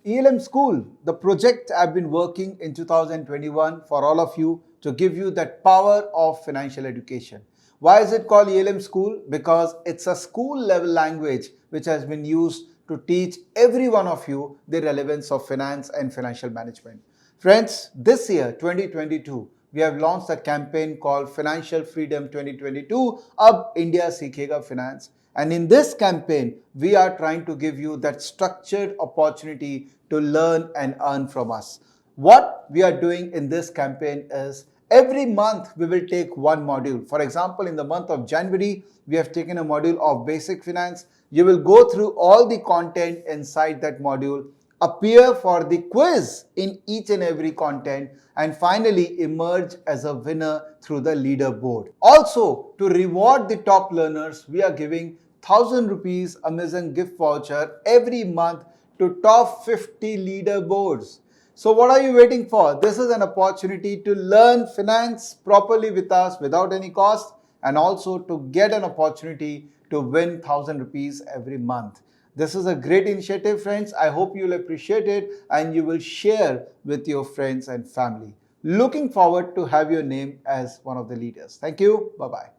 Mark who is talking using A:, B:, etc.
A: ELM School, the project I've been working in 2021 for all of you to give you that power of financial education. Why is it called ELM School? Because it's a school level language which has been used to teach every one of you the relevance of finance and financial management. Friends, this year 2022, we have launched a campaign called Financial Freedom 2022 Ab India Sikhega Finance. And in this campaign, we are trying to give you that structured opportunity to learn and earn from us. What we are doing in this campaign is every month we will take one module. For example, in the month of January, we have taken a module of basic finance. You will go through all the content inside that module, appear for the quiz in each and every content, and finally emerge as a winner through the leaderboard. Also, to reward the top learners, we are giving 1000 rupees Amazon gift voucher every month to top 50 leaderboards. So what are you waiting for? This is an opportunity to learn finance properly with us without any cost, and also to get an opportunity to win 1000 rupees every month. This is a great initiative, friends. I hope you'll appreciate it and you will share with your friends and family. Looking forward to have your name as one of the leaders. Thank you. Bye-bye.